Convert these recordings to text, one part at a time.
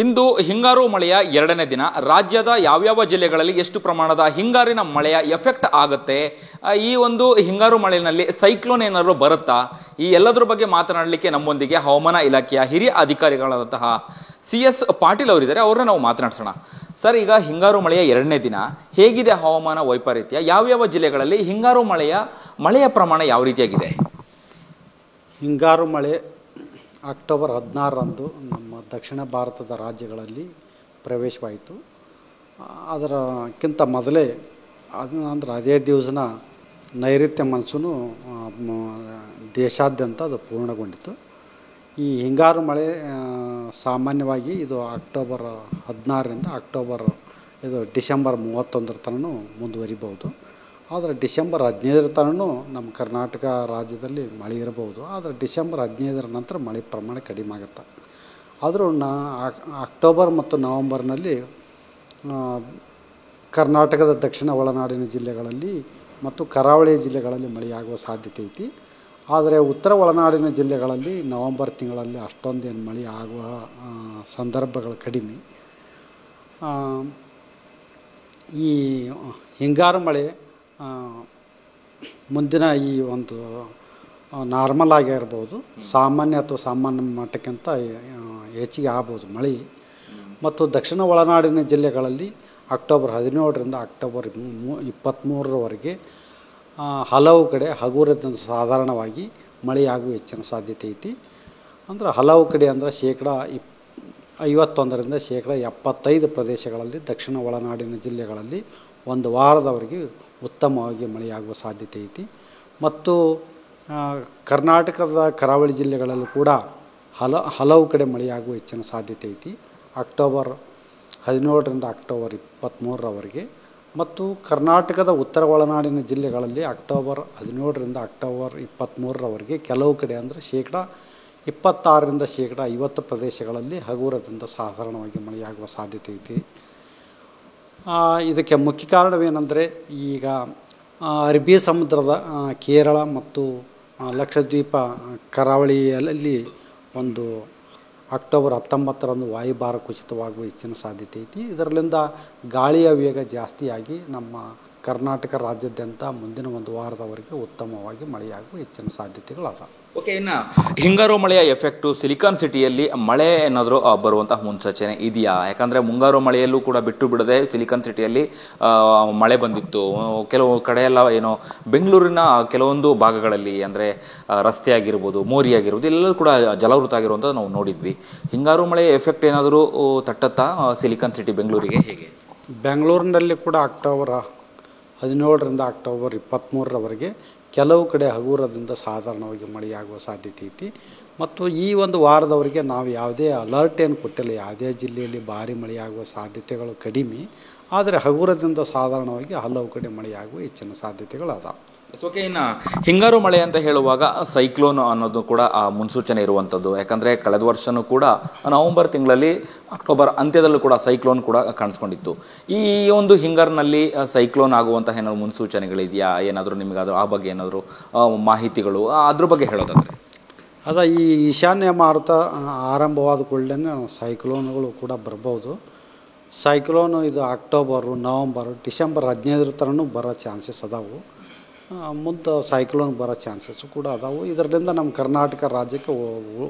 ಇಂದು ಹಿಂಗಾರು ಮಳೆಯ 2ನೇ ದಿನ. ರಾಜ್ಯದ ಯಾವ್ಯಾವ ಜಿಲ್ಲೆಗಳಲ್ಲಿ ಎಷ್ಟು ಪ್ರಮಾಣದ ಹಿಂಗಾರಿನ ಮಳೆಯ ಎಫೆಕ್ಟ್ ಆಗುತ್ತೆ, ಈ ಒಂದು ಹಿಂಗಾರು ಮಳೆಯಲ್ಲಿ ಸೈಕ್ಲೋನ್ ಏನಾದರೂ ಬರುತ್ತಾ, ಈ ಎಲ್ಲದರ ಬಗ್ಗೆ ಮಾತನಾಡಲಿಕ್ಕೆ ನಮ್ಮೊಂದಿಗೆ ಹವಾಮಾನ ಇಲಾಖೆಯ ಹಿರಿಯ ಅಧಿಕಾರಿಗಳಾದಂತಹ CS ಪಾಟೀಲ್ ಅವರಿದ್ದಾರೆ. ಅವ್ರನ್ನ ನಾವು ಮಾತನಾಡ್ಸೋಣ. ಸರ್, ಈಗ ಹಿಂಗಾರು ಮಳೆಯ 2ನೇ ದಿನ ಹೇಗಿದೆ ಹವಾಮಾನ ವೈಪರೀತ್ಯ? ಯಾವ್ಯಾವ ಜಿಲ್ಲೆಗಳಲ್ಲಿ ಹಿಂಗಾರು ಮಳೆಯ ಪ್ರಮಾಣ ಯಾವ ರೀತಿಯಾಗಿದೆ? ಹಿಂಗಾರು ಮಳೆ ಅಕ್ಟೋಬರ್ 16ರಂದು ನಮ್ಮ ದಕ್ಷಿಣ ಭಾರತದ ರಾಜ್ಯಗಳಲ್ಲಿ ಪ್ರವೇಶವಾಯಿತು. ಅದಕ್ಕಿಂತ ಮೊದಲೇ ಅದೇ ದಿವಸನ ನೈಋತ್ಯ ಮಾನ್ಸೂನು ದೇಶಾದ್ಯಂತ ಅದು ಪೂರ್ಣಗೊಂಡಿತು. ಈ ಹಿಂಗಾರು ಮಳೆ ಸಾಮಾನ್ಯವಾಗಿ ಇದು ಅಕ್ಟೋಬರ್ 16ರಿಂದ ಡಿಸೆಂಬರ್ 31 ತನಕ ಮುಂದುವರಿಬೋದು. ಆದರೆ ಡಿಸೆಂಬರ್ 15 ತನಕ ನಮ್ಮ ಕರ್ನಾಟಕ ರಾಜ್ಯದಲ್ಲಿ ಮಳೆ ಇರಬಹುದು. ಆದರೆ ಡಿಸೆಂಬರ್ 15 ನಂತರ ಮಳೆ ಪ್ರಮಾಣ ಕಡಿಮೆ ಆಗುತ್ತೆ. ಆದರೂ ಅಕ್ಟೋಬರ್ ಮತ್ತು ನವಂಬರ್ನಲ್ಲಿ ಕರ್ನಾಟಕದ ದಕ್ಷಿಣ ಒಳನಾಡಿನ ಜಿಲ್ಲೆಗಳಲ್ಲಿ ಮತ್ತು ಕರಾವಳಿ ಜಿಲ್ಲೆಗಳಲ್ಲಿ ಮಳೆಯಾಗುವ ಸಾಧ್ಯತೆ ಐತಿ. ಆದರೆ ಉತ್ತರ ಒಳನಾಡಿನ ಜಿಲ್ಲೆಗಳಲ್ಲಿ ನವಂಬರ್ ತಿಂಗಳಲ್ಲಿ ಅಷ್ಟೊಂದೇನು ಮಳೆ ಆಗುವ ಸಂದರ್ಭಗಳು ಕಡಿಮೆ. ಈ ಹಿಂಗಾರು ಮಳೆ ಮುಂದಿನ ಈ ಒಂದು ನಾರ್ಮಲ್ ಆಗಿರ್ಬೋದು, ಸಾಮಾನ್ಯ ಅಥವಾ ಸಾಮಾನ್ಯ ಮಟ್ಟಕ್ಕಿಂತ ಹೆಚ್ಚಿಗೆ ಆಗ್ಬೋದು ಮಳೆ. ಮತ್ತು ದಕ್ಷಿಣ ಒಳನಾಡಿನ ಜಿಲ್ಲೆಗಳಲ್ಲಿ ಅಕ್ಟೋಬರ್ 17ರಿಂದ ಅಕ್ಟೋಬರ್ 23ರವರೆಗೆ ಹಲವು ಕಡೆ ಹಗುರದಿಂದ ಸಾಧಾರಣವಾಗಿ ಮಳೆಯಾಗುವ ಹೆಚ್ಚಿನ ಸಾಧ್ಯತೆ ಐತಿ. ಅಂದ್ರೆ ಹಲವು ಕಡೆ ಅಂದರೆ 51%ರಿಂದ 75% ಪ್ರದೇಶಗಳಲ್ಲಿ ದಕ್ಷಿಣ ಒಳನಾಡಿನ ಜಿಲ್ಲೆಗಳಲ್ಲಿ ಒಂದು ವಾರದವರೆಗೆ ಉತ್ತಮವಾಗಿ ಮಳೆಯಾಗುವ ಸಾಧ್ಯತೆ ಐತಿ. ಮತ್ತು ಕರ್ನಾಟಕದ ಕರಾವಳಿ ಜಿಲ್ಲೆಗಳಲ್ಲೂ ಕೂಡ ಹಲವು ಕಡೆ ಮಳೆಯಾಗುವ ಹೆಚ್ಚಿನ ಸಾಧ್ಯತೆ ಐತಿ ಅಕ್ಟೋಬರ್ 17ರಿಂದ ಅಕ್ಟೋಬರ್ 23ರವರೆಗೆ. ಮತ್ತು ಕರ್ನಾಟಕದ ಉತ್ತರ ಒಳನಾಡಿನ ಜಿಲ್ಲೆಗಳಲ್ಲಿ ಅಕ್ಟೋಬರ್ 17ರಿಂದ ಅಕ್ಟೋಬರ್ 23ರವರೆಗೆ ಕೆಲವು ಕಡೆ ಅಂದರೆ 26%ರಿಂದ 50% ಪ್ರದೇಶಗಳಲ್ಲಿ ಹಗುರದಿಂದ ಸಾಧಾರಣವಾಗಿ ಮಳೆಯಾಗುವ ಸಾಧ್ಯತೆ ಐತಿ. ಇದಕ್ಕೆ ಮುಖ್ಯ ಕಾರಣವೇನೆಂದರೆ, ಈಗ ಅರಬ್ಬಿ ಸಮುದ್ರದ ಕೇರಳ ಮತ್ತು ಲಕ್ಷದ್ವೀಪ ಕರಾವಳಿಯಲ್ಲಿ ಒಂದು ಅಕ್ಟೋಬರ್ 19ರಂದು ವಾಯುಭಾರ ಕುಸಿತವಾಗುವ ಹೆಚ್ಚಿನ ಸಾಧ್ಯತೆ ಐತಿ. ಇದರಲ್ಲಿಂದ ಗಾಳಿಯ ವೇಗ ಜಾಸ್ತಿಯಾಗಿ ನಮ್ಮ ಕರ್ನಾಟಕ ರಾಜ್ಯಾದ್ಯಂತ ಮುಂದಿನ ಒಂದು ವಾರದವರೆಗೆ ಉತ್ತಮವಾಗಿ ಮಳೆಯಾಗುವ ಹೆಚ್ಚಿನ ಸಾಧ್ಯತೆಗಳಾದ. ಓಕೆ, ಇನ್ನು ಹಿಂಗಾರು ಮಳೆಯ ಎಫೆಕ್ಟು ಸಿಲಿಕಾನ್ ಸಿಟಿಯಲ್ಲಿ ಮಳೆ ಏನಾದರೂ ಬರುವಂತಹ ಮುನ್ಸೂಚನೆ ಇದೆಯಾ? ಯಾಕಂದರೆ ಮುಂಗಾರು ಮಳೆಯಲ್ಲೂ ಕೂಡ ಬಿಟ್ಟು ಬಿಡದೆ ಸಿಲಿಕಾನ್ ಸಿಟಿಯಲ್ಲಿ ಮಳೆ ಬಂದಿತ್ತು. ಕೆಲವು ಕಡೆಯೆಲ್ಲ ಏನೋ ಬೆಂಗಳೂರಿನ ಕೆಲವೊಂದು ಭಾಗಗಳಲ್ಲಿ ಅಂದರೆ ರಸ್ತೆ ಆಗಿರ್ಬೋದು, ಮೋರಿ ಆಗಿರ್ಬೋದು, ಎಲ್ಲರೂ ಕೂಡ ಜಲಾವೃತ ಆಗಿರುವಂಥದ್ದು ನಾವು ನೋಡಿದ್ವಿ. ಹಿಂಗಾರು ಮಳೆಯ ಎಫೆಕ್ಟ್ ಏನಾದರೂ ತಟ್ಟತ್ತಾ ಸಿಲಿಕಾನ್ ಸಿಟಿ ಬೆಂಗಳೂರಿಗೆ? ಹೇಗೆ? ಬೆಂಗಳೂರಿನಲ್ಲಿ ಕೂಡ ಅಕ್ಟೋಬರ್ 17ರಿಂದ ಅಕ್ಟೋಬರ್ 23ರವರೆಗೆ ಕೆಲವು ಕಡೆ ಹಗುರದಿಂದ ಸಾಧಾರಣವಾಗಿ ಮಳೆಯಾಗುವ ಸಾಧ್ಯತೆ ಐತಿ. ಮತ್ತು ಈ ಒಂದು ವಾರದವರೆಗೆ ನಾವು ಯಾವುದೇ ಅಲರ್ಟ್ ಏನು ಕೊಟ್ಟಿಲ್ಲ. ಯಾವುದೇ ಜಿಲ್ಲೆಯಲ್ಲಿ ಭಾರಿ ಮಳೆಯಾಗುವ ಸಾಧ್ಯತೆಗಳು ಕಡಿಮೆ. ಆದರೆ ಹಗುರದಿಂದ ಸಾಧಾರಣವಾಗಿ ಹಲವು ಕಡೆ ಮಳೆಯಾಗುವ ಹೆಚ್ಚಿನ ಸಾಧ್ಯತೆಗಳು ಅದಾವೆ. ಓಕೆ, ಇನ್ನು ಹಿಂಗಾರು ಮಳೆ ಅಂತ ಹೇಳುವಾಗ ಸೈಕ್ಲೋನ್ ಅನ್ನೋದು ಕೂಡ ಮುನ್ಸೂಚನೆ ಇರುವಂಥದ್ದು. ಯಾಕಂದರೆ ಕಳೆದ ವರ್ಷವೂ ಕೂಡ ನವಂಬರ್ ತಿಂಗಳಲ್ಲಿ ಅಕ್ಟೋಬರ್ ಅಂತ್ಯದಲ್ಲೂ ಕೂಡ ಸೈಕ್ಲೋನ್ ಕೂಡ ಕಾಣಿಸ್ಕೊಂಡಿತ್ತು. ಈ ಒಂದು ಹಿಂಗಾರಿನಲ್ಲಿ ಸೈಕ್ಲೋನ್ ಆಗುವಂತಹ ಏನಾದರೂ ಮುನ್ಸೂಚನೆಗಳಿದೆಯಾ? ಏನಾದರೂ ನಿಮಗಾದರೂ ಆ ಬಗ್ಗೆ ಏನಾದರೂ ಮಾಹಿತಿಗಳು ಅದ್ರ ಬಗ್ಗೆ ಹೇಳೋದಾದರೆ? ಈ ಈಶಾನ್ಯ ಮಾರುತ ಆರಂಭವಾದ ಕೂಡಲೇ ಸೈಕ್ಲೋನ್ಗಳು ಕೂಡ ಬರ್ಬೋದು. ಸೈಕ್ಲೋನು ಇದು ಅಕ್ಟೋಬರು, ನವಂಬರು, ಡಿಸೆಂಬರ್ 15 ತನಕ ಬರೋ ಚಾನ್ಸಸ್ ಅದಾವು. ಮುಂದೆ ಸೈಕ್ಲೋನ್ ಬರೋ ಚಾನ್ಸಸ್ಸು ಕೂಡ ಅದಾವು. ಇದರಿಂದ ನಮ್ಮ ಕರ್ನಾಟಕ ರಾಜ್ಯಕ್ಕೆ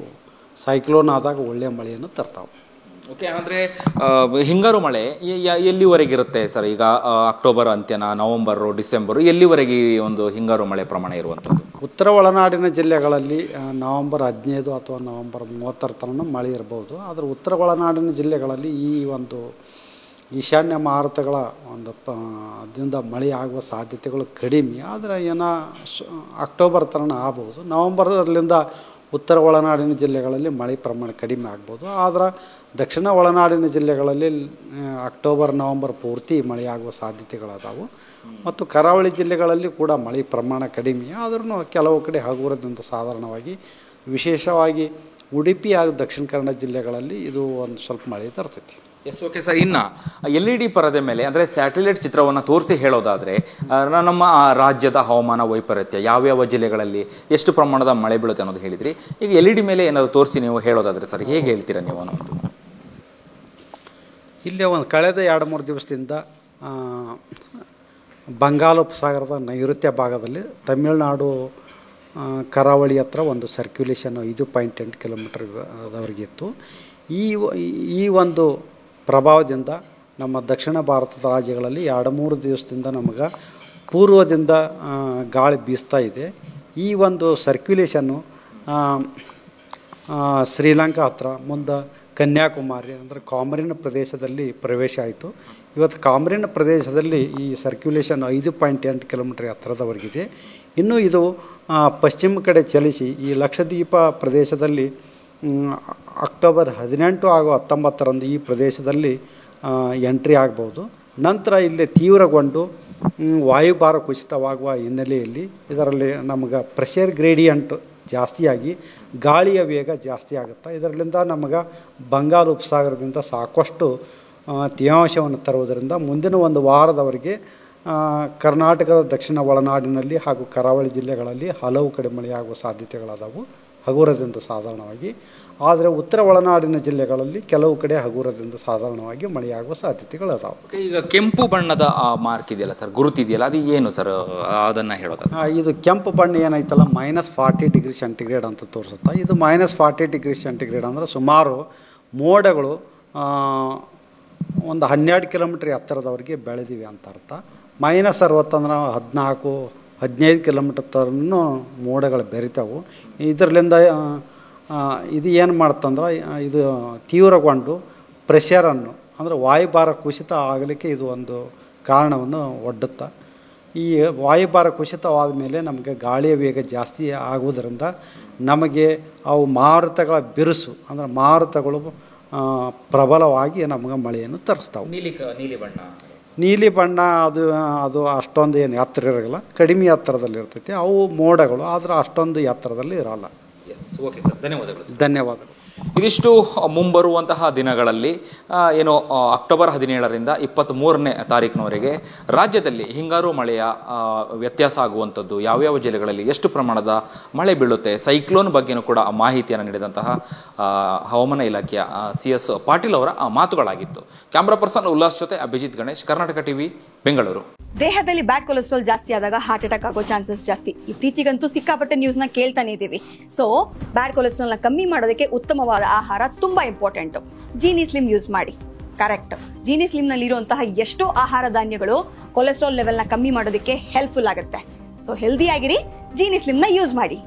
ಸೈಕ್ಲೋನ್ ಆದಾಗ ಒಳ್ಳೆಯ ಮಳೆಯನ್ನು ತರ್ತಾವೆ. ಓಕೆ, ಅಂದರೆ ಹಿಂಗಾರು ಮಳೆ ಎಲ್ಲಿವರೆಗೆ ಇರುತ್ತೆ ಸರ್? ಈಗ ಅಕ್ಟೋಬರ್ ಅಂತ್ಯನ, ನವಂಬರು, ಡಿಸೆಂಬರು, ಎಲ್ಲಿವರೆಗೆ ಒಂದು ಹಿಂಗಾರು ಮಳೆ ಪ್ರಮಾಣ ಇರುವಂಥದ್ದು? ಉತ್ತರ ಒಳನಾಡಿನ ಜಿಲ್ಲೆಗಳಲ್ಲಿ ನವಂಬರ್ 15 ಅಥವಾ ನವಂಬರ್ 30 ತನಕ ಮಳೆ ಇರ್ಬೋದು. ಆದರೆ ಉತ್ತರ ಒಳನಾಡಿನ ಜಿಲ್ಲೆಗಳಲ್ಲಿ ಈ ಒಂದು ಈಶಾನ್ಯ ಮಾರುತಗಳ ಅದರಿಂದ ಮಳೆ ಆಗುವ ಸಾಧ್ಯತೆಗಳು ಕಡಿಮೆ. ಆದರೆ ಅಕ್ಟೋಬರ್ ತನಕ ಆಗ್ಬೋದು. ನವಂಬರ್ಲಿಂದ ಉತ್ತರ ಒಳನಾಡಿನ ಜಿಲ್ಲೆಗಳಲ್ಲಿ ಮಳೆ ಪ್ರಮಾಣ ಕಡಿಮೆ ಆಗ್ಬೋದು. ಆದರೆ ದಕ್ಷಿಣ ಒಳನಾಡಿನ ಜಿಲ್ಲೆಗಳಲ್ಲಿ ಅಕ್ಟೋಬರ್, ನವಂಬರ್ ಪೂರ್ತಿ ಮಳೆಯಾಗುವ ಸಾಧ್ಯತೆಗಳದಾವು. ಮತ್ತು ಕರಾವಳಿ ಜಿಲ್ಲೆಗಳಲ್ಲಿ ಕೂಡ ಮಳೆ ಪ್ರಮಾಣ ಕಡಿಮೆ. ಆದ್ರೂ ಕೆಲವು ಕಡೆ ಹಗುರದಿಂದ ಸಾಧಾರಣವಾಗಿ, ವಿಶೇಷವಾಗಿ ಉಡುಪಿ ಹಾಗೂ ದಕ್ಷಿಣ ಕನ್ನಡ ಜಿಲ್ಲೆಗಳಲ್ಲಿ ಇದು ಒಂದು ಸ್ವಲ್ಪ ಮಳೆ ತರ್ತೈತಿ. Yes, okay sir. ಇನ್ನು LED ಪರದೆ ಮೇಲೆ ಅಂದರೆ ಸ್ಯಾಟಲೈಟ್ ಚಿತ್ರವನ್ನು ತೋರಿಸಿ ಹೇಳೋದಾದರೆ ನಮ್ಮ ರಾಜ್ಯದ ಹವಾಮಾನ ವೈಪರೀತ್ಯ ಯಾವ್ಯಾವ ಜಿಲ್ಲೆಗಳಲ್ಲಿ ಎಷ್ಟು ಪ್ರಮಾಣದ ಮಳೆ ಬೀಳುತ್ತೆ ಅನ್ನೋದು ಹೇಳಿದ್ರಿ. ಈಗ LED ಮೇಲೆ ಏನಾದರೂ ತೋರಿಸಿ ನೀವು ಹೇಳೋದಾದರೆ ಸರ್ ಹೇಗೆ ಹೇಳ್ತೀರಾ ನೀವು ಅನ್ನೋದು? ಇಲ್ಲೇ ಒಂದು ಕಳೆದ 2-3 ದಿವಸದಿಂದ ಬಂಗಾಳೋಪಸಾಗರದ ನೈಋತ್ಯ ಭಾಗದಲ್ಲಿ ತಮಿಳುನಾಡು ಕರಾವಳಿ ಹತ್ರ ಒಂದು ಸರ್ಕ್ಯುಲೇಷನ್ 5.8 ಕಿಲೋಮೀಟರ್ವರೆಗೆ ಇತ್ತು. ಈ ಒಂದು ಪ್ರಭಾವದಿಂದ ನಮ್ಮ ದಕ್ಷಿಣ ಭಾರತದ ರಾಜ್ಯಗಳಲ್ಲಿ 2-3 ದಿವಸದಿಂದ ನಮಗೆ ಪೂರ್ವದಿಂದ ಗಾಳಿ ಬೀಸ್ತಾ ಇದೆ. ಈ ಒಂದು ಸರ್ಕ್ಯುಲೇಷನ್ನು ಶ್ರೀಲಂಕಾ ಹತ್ರ ಮುಂದೆ ಕನ್ಯಾಕುಮಾರಿ ಅಂದರೆ ಕಾಮರಿನ ಪ್ರದೇಶದಲ್ಲಿ ಪ್ರವೇಶ ಆಯಿತು. ಇವತ್ತು ಕಾಮರಿನ ಪ್ರದೇಶದಲ್ಲಿ ಈ ಸರ್ಕ್ಯುಲೇಷನ್ 5.8 ಕಿಲೋಮೀಟರ್ ಹತ್ತಿರದವರೆಗಿದೆ. ಇನ್ನು ಇದು ಪಶ್ಚಿಮ ಕಡೆ ಚಲಿಸಿ ಈ ಲಕ್ಷದ್ವೀಪ ಪ್ರದೇಶದಲ್ಲಿ ಅಕ್ಟೋಬರ್ 18 ಹಾಗೂ 19ರಂದು ಈ ಪ್ರದೇಶದಲ್ಲಿ ಎಂಟ್ರಿ ಆಗ್ಬೋದು. ನಂತರ ಇಲ್ಲಿ ತೀವ್ರಗೊಂಡು ವಾಯುಭಾರ ಕುಸಿತವಾಗುವ ಹಿನ್ನೆಲೆಯಲ್ಲಿ ಇದರಲ್ಲಿ ನಮಗೆ ಪ್ರೆಷರ್ ಗ್ರೇಡಿಯಂಟ್ ಜಾಸ್ತಿಯಾಗಿ ಗಾಳಿಯ ವೇಗ ಜಾಸ್ತಿ ಆಗುತ್ತೆ. ಇದರಿಂದ ನಮಗೆ ಬಂಗಾಳ ಉಪಸಾಗರದಿಂದ ಸಾಕಷ್ಟು ತೇವಾಂಶವನ್ನು ತರುವುದರಿಂದ ಮುಂದಿನ ಒಂದು ವಾರದವರೆಗೆ ಕರ್ನಾಟಕದ ದಕ್ಷಿಣ ಒಳನಾಡಿನಲ್ಲಿ ಹಾಗೂ ಕರಾವಳಿ ಜಿಲ್ಲೆಗಳಲ್ಲಿ ಹಲವು ಕಡೆ ಮಳೆಯಾಗುವ ಸಾಧ್ಯತೆಗಳದಾವು, ಹಗುರದಿಂದ ಸಾಧಾರಣವಾಗಿ. ಆದರೆ ಉತ್ತರ ಒಳನಾಡಿನ ಜಿಲ್ಲೆಗಳಲ್ಲಿ ಕೆಲವು ಕಡೆ ಹಗುರದಿಂದ ಸಾಧಾರಣವಾಗಿ ಮಳೆಯಾಗುವ ಸಾಧ್ಯತೆಗಳದಾವು. ಈಗ ಕೆಂಪು ಬಣ್ಣದ ಮಾರ್ಕ್ ಇದೆಯಲ್ಲ ಸರ್, ಗುರುತಿದೆಯಲ್ಲ, ಅದು ಏನು ಸರ್, ಅದನ್ನು ಹೇಳೋದು? ಇದು ಕೆಂಪು ಬಣ್ಣ ಏನೈತಲ್ಲ -40 ಡಿಗ್ರಿ ಸೆಂಟಿಗ್ರೇಡ್ ಅಂತ ತೋರಿಸುತ್ತೆ. ಇದು -40 ಡಿಗ್ರಿ ಸೆಂಟಿಗ್ರೇಡ್ ಅಂದರೆ ಸುಮಾರು ಮೋಡಗಳು ಒಂದು 12 ಕಿಲೋಮೀಟ್ರ್ ಎತ್ತರದವರೆಗೆ ಬೆಳೆದಿವೆ ಅಂತ ಅರ್ಥ. -60 ಅಂದ್ರೆ 14-15 ಕಿಲೋಮೀಟರ್ ತನೂ ಮೋಡಗಳು ಬೆರಿತಾವು. ಇದರಿಂದ ಇದು ಏನು ಮಾಡ್ತಂದ್ರೆ ಇದು ತೀವ್ರಗೊಂಡು ಪ್ರೆಷರನ್ನು ಅಂದರೆ ವಾಯುಭಾರ ಕುಸಿತ ಆಗಲಿಕ್ಕೆ ಇದು ಒಂದು ಕಾರಣವನ್ನು ಒಡ್ಡುತ್ತೆ. ಈ ವಾಯುಭಾರ ಕುಸಿತವಾದ ಮೇಲೆ ನಮಗೆ ಗಾಳಿಯ ವೇಗ ಜಾಸ್ತಿ ಆಗುವುದರಿಂದ ನಮಗೆ ಅವು ಮಾರುತಗಳ ಬಿರುಸು ಅಂದರೆ ಮಾರುತಗಳು ಪ್ರಬಲವಾಗಿ ನಮಗೆ ಮಳೆಯನ್ನು ತರಿಸ್ತಾವೆ. ನೀಲಿ ಬಣ್ಣ ಅದು ಅಷ್ಟೊಂದು ಏನು ಎತ್ತರ ಇರೋಲ್ಲ, ಕಡಿಮೆ ಎತ್ತರದಲ್ಲಿ ಇರ್ತೈತಿ. ಅವು ಮೋಡಗಳು ಆದರೆ ಅಷ್ಟೊಂದು ಎತ್ತರದಲ್ಲಿ ಇರೋಲ್ಲ. ಓಕೆ ಸರ್, ಧನ್ಯವಾದಗಳು. ಧನ್ಯವಾದಗಳು. ಇದಿಷ್ಟು ಮುಂಬರುವಂತಹ ದಿನಗಳಲ್ಲಿ ಏನು ಅಕ್ಟೋಬರ್ 17ರಿಂದ 23ನೇ ತಾರೀಕಿನವರೆಗೆ ರಾಜ್ಯದಲ್ಲಿ ಹಿಂಗಾರು ಮಳೆಯ ವ್ಯತ್ಯಾಸ ಆಗುವಂಥದ್ದು, ಯಾವ್ಯಾವ ಜಿಲ್ಲೆಗಳಲ್ಲಿ ಎಷ್ಟು ಪ್ರಮಾಣದ ಮಳೆ ಬೀಳುತ್ತೆ, ಸೈಕ್ಲೋನ್ ಬಗ್ಗೆನೂ ಕೂಡ ಮಾಹಿತಿಯನ್ನು ನೀಡಿದಂತಹ ಹವಾಮಾನ ಇಲಾಖೆಯ CS ಪಾಟೀಲ್ ಅವರ ಮಾತುಗಳಾಗಿತ್ತು. ಕ್ಯಾಮ್ರಾ ಪರ್ಸನ್ ಉಲ್ಲಾಸ್ ಜೊತೆ ಅಭಿಜಿತ್ ಗಣೇಶ್, ಕರ್ನಾಟಕ ಟಿವಿ, ಬೆಂಗಳೂರು. ದೇಹದಲ್ಲಿ ಬ್ಯಾಡ್ ಕೊಲೆಸ್ಟ್ರಾಲ್ ಜಾಸ್ತಿ ಆದಾಗ ಹಾರ್ಟ್ ಅಟ್ಯಾಕ್ ಆಗೋ ಚಾನ್ಸಸ್ ಜಾಸ್ತಿ. ಇತ್ತೀಚೆಗಂತೂ ಸಿಕ್ಕಾಪಟ್ಟೆ ನ್ಯೂಸ್ನ ಕೇಳ್ತಾನೆ ಇದ್ದೀವಿ. ಸೊ ಬ್ಯಾಡ್ ಕೊಲೆಸ್ಟ್ರಾಲ್ನ ಕಮ್ಮಿ ಮಾಡೋದಕ್ಕೆ ಉತ್ತಮವಾದ ಆಹಾರ ತುಂಬಾ ಇಂಪಾರ್ಟೆಂಟ್. ಜೀನಿ ಸ್ಲಿಮ್ ಯೂಸ್ ಮಾಡಿ. ಕರೆಕ್ಟ್, ಜೀನಿ ಸ್ಲಿಮ್ನಲ್ಲಿ ಇರುವಂತಹ ಎಷ್ಟೋ ಆಹಾರ ಧಾನ್ಯಗಳು ಕೊಲೆಸ್ಟ್ರಾಲ್ ಲೆವೆಲ್ನ ಕಮ್ಮಿ ಮಾಡೋದಕ್ಕೆ ಹೆಲ್ಪ್ಫುಲ್ ಆಗುತ್ತೆ. ಸೊ ಹೆಲ್ದಿ ಆಗಿರಿ, ಜೀನಿ ಸ್ಲಿಮ್ನ ಯೂಸ್ ಮಾಡಿ.